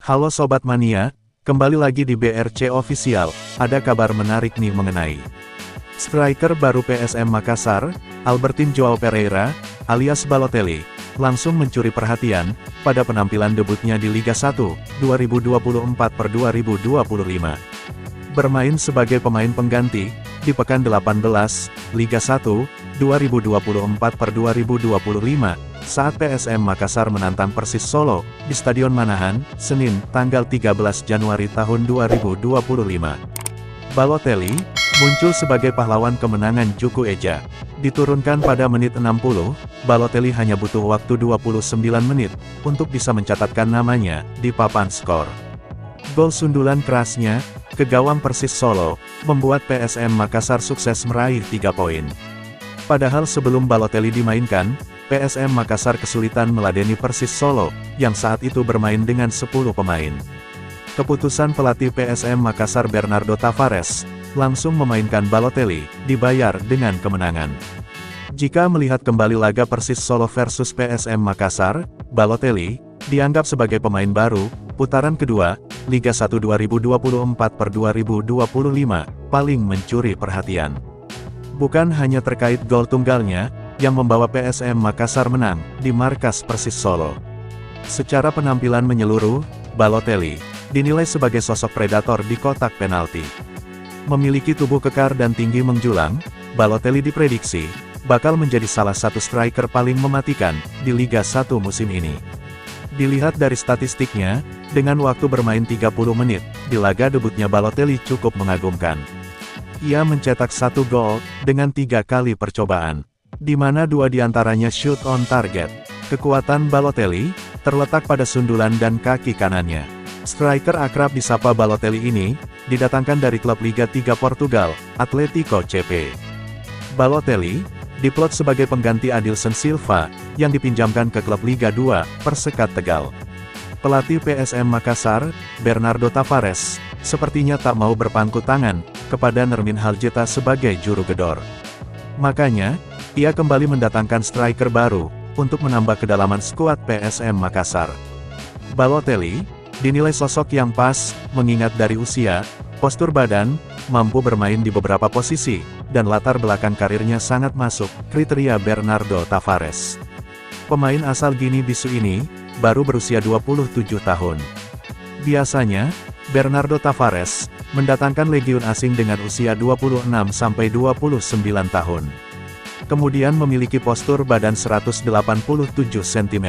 Halo Sobat Mania, kembali lagi di BRC Official, ada kabar menarik nih mengenai striker baru PSM Makassar, Albertin Joao Pereira, alias Balotelli, langsung mencuri perhatian, pada penampilan debutnya di Liga 1, 2024/2025. Bermain sebagai pemain pengganti, di pekan 18, Liga 1, 2024/2025, saat PSM Makassar menantang Persis Solo, di Stadion Manahan, Senin, tanggal 13 Januari tahun 2025. Balotelli, muncul sebagai pahlawan kemenangan Juku Eja. Diturunkan pada menit 60, Balotelli hanya butuh waktu 29 menit, untuk bisa mencatatkan namanya, di papan skor. Gol sundulan kerasnya, ke gawang Persis Solo, membuat PSM Makassar sukses meraih 3 poin. Padahal sebelum Balotelli dimainkan, PSM Makassar kesulitan meladeni Persis Solo, yang saat itu bermain dengan 10 pemain. Keputusan pelatih PSM Makassar Bernardo Tavares, langsung memainkan Balotelli, dibayar dengan kemenangan. Jika melihat kembali laga Persis Solo versus PSM Makassar, Balotelli, dianggap sebagai pemain baru, putaran kedua, Liga 1 2024/2025, paling mencuri perhatian. Bukan hanya terkait gol tunggalnya, yang membawa PSM Makassar menang, di markas Persis Solo. Secara penampilan menyeluruh, Balotelli, dinilai sebagai sosok predator di kotak penalti. Memiliki tubuh kekar dan tinggi menjulang, Balotelli diprediksi, bakal menjadi salah satu striker paling mematikan, di Liga 1 musim ini. Dilihat dari statistiknya, dengan waktu bermain 30 menit, di laga debutnya Balotelli cukup mengagumkan. Ia mencetak 1 gol, dengan 3 kali percobaan, di mana 2 diantaranya shoot on target. Kekuatan Balotelli, terletak pada sundulan dan kaki kanannya. Striker akrab disapa Balotelli ini, didatangkan dari klub Liga 3 Portugal, Atletico CP. Balotelli, diplot sebagai pengganti Adilson Silva, yang dipinjamkan ke klub Liga 2, Persekat Tegal. Pelatih PSM Makassar, Bernardo Tavares, sepertinya tak mau berpangku tangan, kepada Nermin Haljeta sebagai juru gedor. Makanya, ia kembali mendatangkan striker baru, untuk menambah kedalaman skuad PSM Makassar. Balotelli, dinilai sosok yang pas, mengingat dari usia, postur badan, mampu bermain di beberapa posisi, dan latar belakang karirnya sangat masuk, kriteria Bernardo Tavares. Pemain asal Gini-Bisu ini, baru berusia 27 tahun. Biasanya, Bernardo Tavares, mendatangkan legiun asing dengan usia 26-29 tahun. Kemudian memiliki postur badan 187 cm.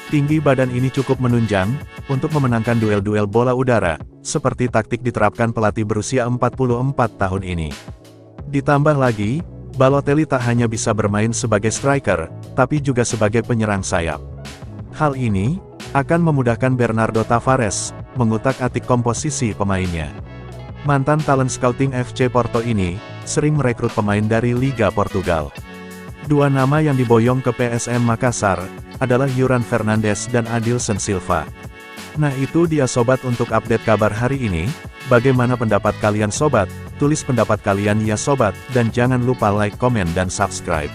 Tinggi badan ini cukup menunjang, untuk memenangkan duel-duel bola udara, seperti taktik diterapkan pelatih berusia 44 tahun ini. Ditambah lagi, Balotelli tak hanya bisa bermain sebagai striker, tapi juga sebagai penyerang sayap. Hal ini, akan memudahkan Bernardo Tavares, mengutak-atik komposisi pemainnya. Mantan talent scouting FC Porto ini, sering merekrut pemain dari Liga Portugal. 2 nama yang diboyong ke PSM Makassar, adalah Yuran Fernandes dan Adilson Silva. Nah itu dia sobat untuk update kabar hari ini, bagaimana pendapat kalian sobat? Tulis pendapat kalian ya sobat, dan jangan lupa like, komen dan subscribe.